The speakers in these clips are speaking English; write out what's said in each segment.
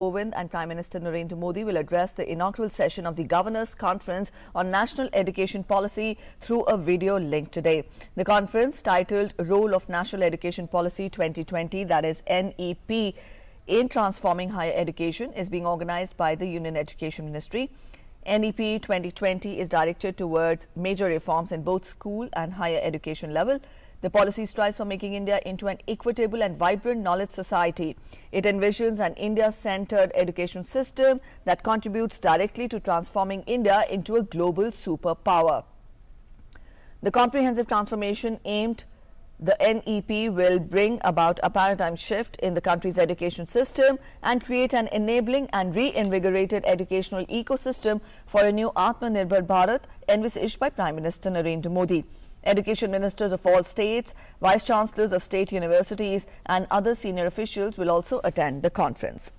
Kovind and Prime Minister Narendra Modi will address the inaugural session of the Governors' Conference on National Education Policy through a video link today. The conference, titled Role of National Education Policy 2020, that is NEP, in Transforming Higher Education, is being organized by the Union Education Ministry. NEP 2020 is directed towards major reforms in both school and higher education level. The policy strives for making India into an equitable and vibrant knowledge society. It envisions an India-centered education system that contributes directly to transforming India into a global superpower. The comprehensive transformation aimed the NEP will bring about a paradigm shift in the country's education system and create an enabling and reinvigorated educational ecosystem for a new Atmanirbhar Bharat envisaged by Prime Minister Narendra Modi. Education ministers of all states, vice chancellors of state universities and other senior officials will also attend the conference.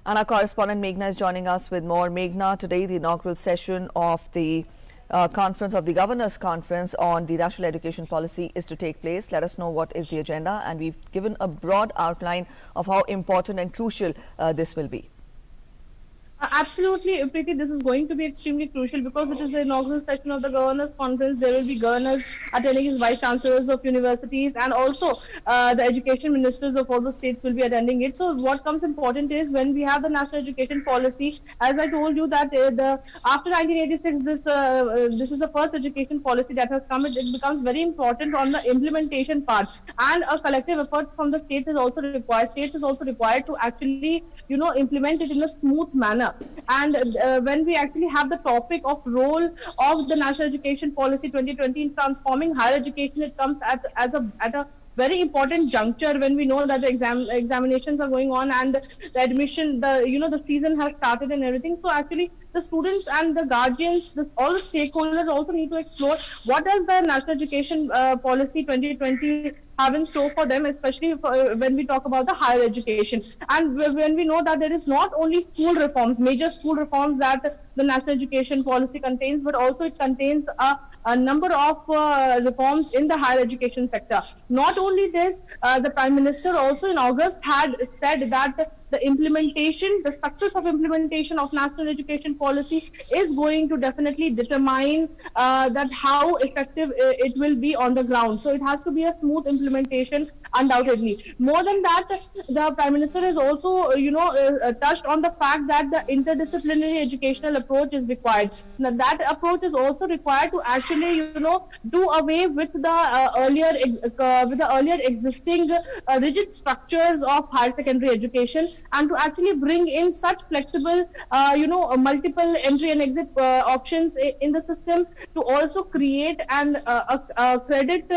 And our correspondent Meghna is joining us with more. Meghna, today the inaugural session of the conference of the Governors' Conference on the National Education Policy is to take place. Let us know what is the agenda, and we've given a broad outline of how important and crucial this will be. Absolutely, Preeti, this is going to be extremely crucial because it is the inaugural session of the Governors' Conference. There will be governors attending as vice chancellors of universities, and also the education ministers of all the states will be attending it. So what comes important is when we have the national education policy, as I told you that after 1986, this is the first education policy that has come. It becomes very important on the implementation part, and a collective effort from the states is also required. States is also required to actually, implement it in a smooth manner. And when we actually have the topic of role of the National Education Policy 2020 in transforming higher education, it comes at a very important juncture when we know that the examinations are going on and the admission, the season has started and everything. So actually, the students and the guardians, all the stakeholders also need to explore what does the National Education Policy 2020 have in store for them, especially when we talk about the higher education. And when we know that there is not only school reforms, major school reforms that the National Education Policy contains, but also it contains a number of reforms in the higher education sector. Not only this, the Prime Minister also in August had said that the implementation, the success of implementation of national education policy is going to definitely determine that how effective it will be on the ground. So it has to be a smooth implementation, undoubtedly. More than that, the Prime Minister has also, touched on the fact that the interdisciplinary educational approach is required. Now, that approach is also required to actually, do away with the earlier existing rigid structures of higher secondary education, and to actually bring in such flexible, multiple entry and exit options in the system, to also create a credit,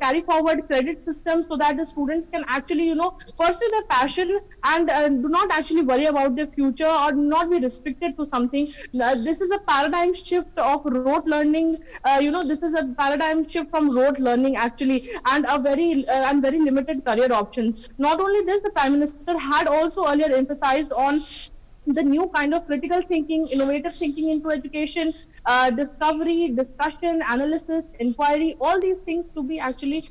carry forward credit system so that the students can actually, pursue their passion and do not actually worry about their future or not be restricted to something. This is a paradigm shift of rote learning. This is a paradigm shift from rote learning actually, and a very limited career options. Not only this, the Prime Minister had also earlier emphasized on the new kind of critical thinking, innovative thinking into education, discovery, discussion, analysis, inquiry, all these things to be actually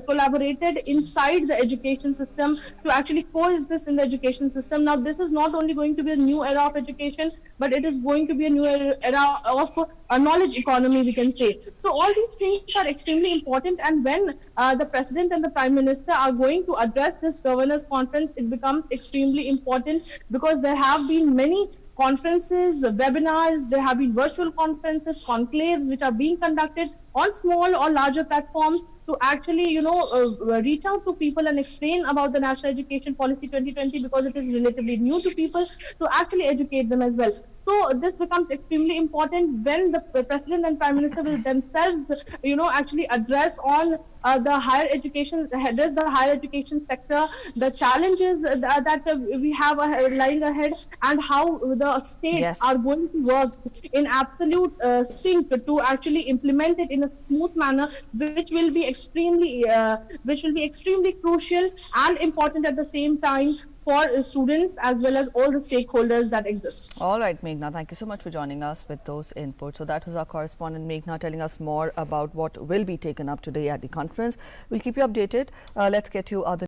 collaborated inside the education system to actually coexist in the education system. Now, this is not only going to be a new era of education, but it is going to be a new era of a knowledge economy, we can say. So all these things are extremely important, and when the President and the Prime Minister are going to address this Governors' Conference, it becomes extremely important because there have been many conferences, webinars, there have been virtual conferences, conclaves which are being conducted on small or larger platforms to actually, reach out to people and explain about the National Education Policy 2020 because it is relatively new to people, to actually educate them as well. So this becomes extremely important when the President and Prime Minister will themselves, actually address on the higher education sector, the challenges that we have lying ahead, and how the states are going to work in absolute sync to actually implement it in a smooth manner, which will be extremely crucial and important at the same time for students as well as all the stakeholders that exist. All right, Meghna, thank you so much for joining us with those inputs. So that was our correspondent Meghna telling us more about what will be taken up today at the conference. We'll keep you updated. Let's get to other